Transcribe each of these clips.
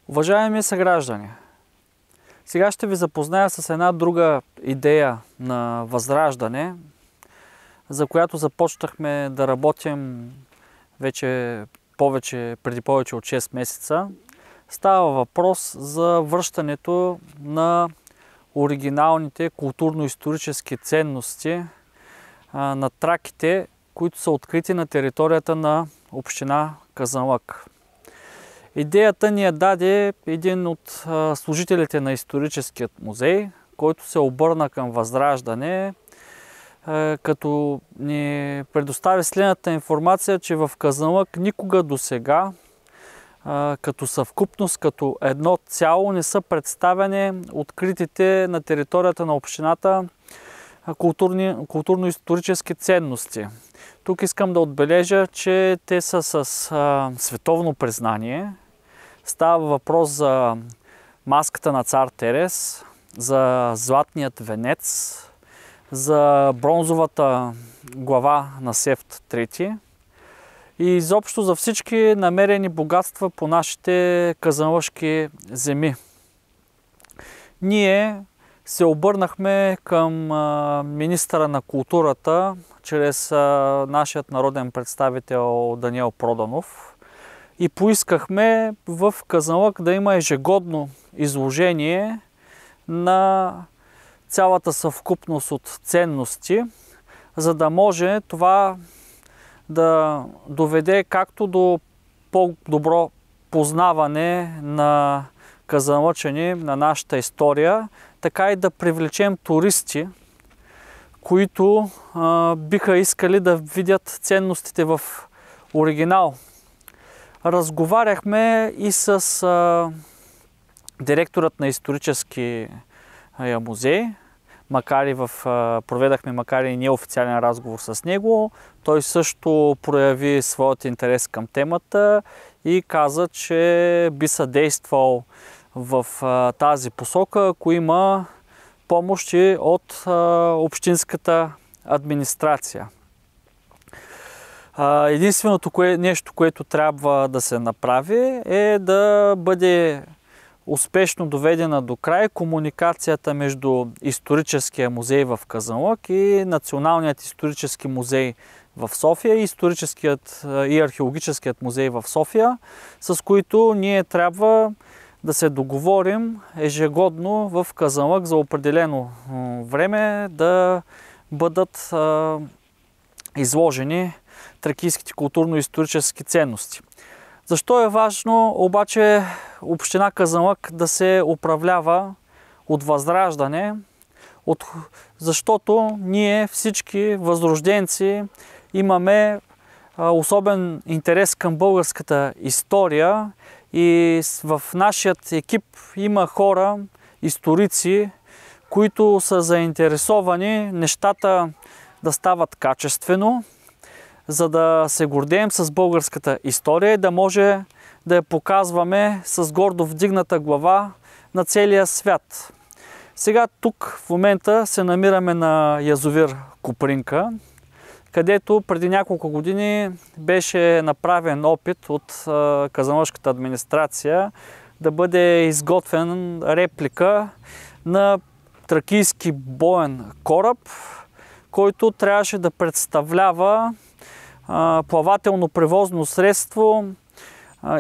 Уважаеми съграждани, сега ще ви запозная с една друга идея на възраждане, за която започнахме да работим преди повече от 6 месеца. Става въпрос за връщането на оригиналните културно-исторически ценности на траките, които са открити на територията на община Казанлък. Идеята ни я даде един от служителите на историческият музей, който се обърна към Възраждане, като ни предостави следната информация, че в Казанлък никога досега като съвкупност, като едно цяло не са откритите на територията на общината културно-исторически ценности. Тук искам да отбележа, че те са с световно признание. Става въпрос за маската на цар Терес, за златният венец, за бронзовата глава на Севт III и изобщо за всички намерени богатства по нашите казанлъшки земи. Ние се обърнахме към министъра на културата чрез нашият народен представител Даниел Проданов и поискахме в Казанлък да има ежегодно изложение на цялата съвкупност от ценности, за да може това да доведе както до по-добро познаване на казанлъчани, на нашата история, така и да привлечем туристи, които биха искали да видят ценностите в оригинал. Разговаряхме и с директорът на историческия музей, проведахме и неофициален разговор с него. Той също прояви своят интерес към темата и каза, че би съдействал в тази посока, ако има помощи от общинската администрация. Единственото нещо, което трябва да се направи, е да бъде успешно доведена до край комуникацията между историческия музей в Казанлък и Националният исторически музей в София и археологическият музей в София, с които ние трябва да се договорим ежегодно в Казанлък за определено време да бъдат изложени тракийските културно-исторически ценности. Защо е важно обаче община Казанлък да се управлява от Възраждане? Защото ние всички възрожденци имаме особен интерес към българската история и в нашият екип има хора, историци, които са заинтересовани нещата да стават качествено, за да се гордеем с българската история и да може да я показваме с гордо вдигната глава на целия свят. Сега тук в момента се намираме на язовир Копринка, където преди няколко години беше направен опит от казанлъшката администрация да бъде изготвен реплика на тракийски боен кораб, който трябваше да представлява плавателно превозно средство,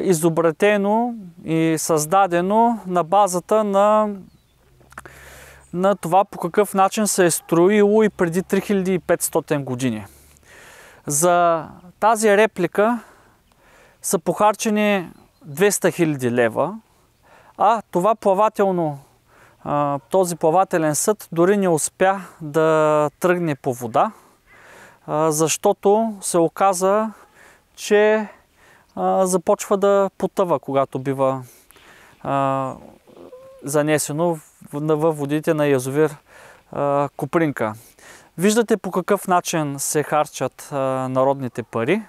изобретено и създадено на базата на това по какъв начин се е строило и преди 3500 години. За тази реплика са похарчени 200 000 лева, а този плавателен съд дори не успя да тръгне по вода, защото се оказа, че започва да потъва, когато бива занесено във водите на язовир Копринка. Виждате по какъв начин се харчат народните пари.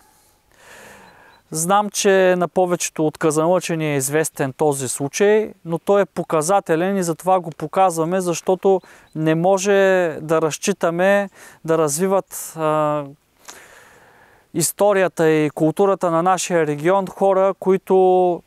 Знам, че на повечето от казанлъчани е известен този случай, но той е показателен и затова го показваме, защото не може да разчитаме да развиват историята и културата на нашия регион хора, които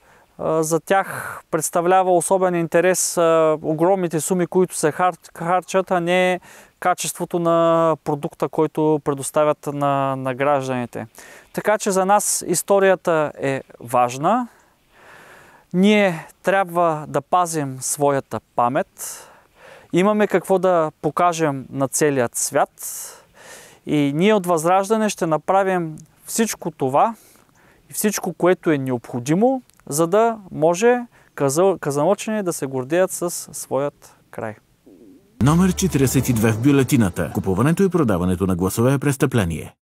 За тях представлява особен интерес огромните суми, които се харчат, а не качеството на продукта, който предоставят на гражданите. Така че за нас историята е важна. Ние трябва да пазим своята памет. Имаме какво да покажем на целият свят. И ние от Възраждане ще направим всичко това и всичко, което е необходимо, за да може казанлъчани да се гордеят със своят край. Номер 42 в бюлетината. Купуването и продаването на гласове е престъпление.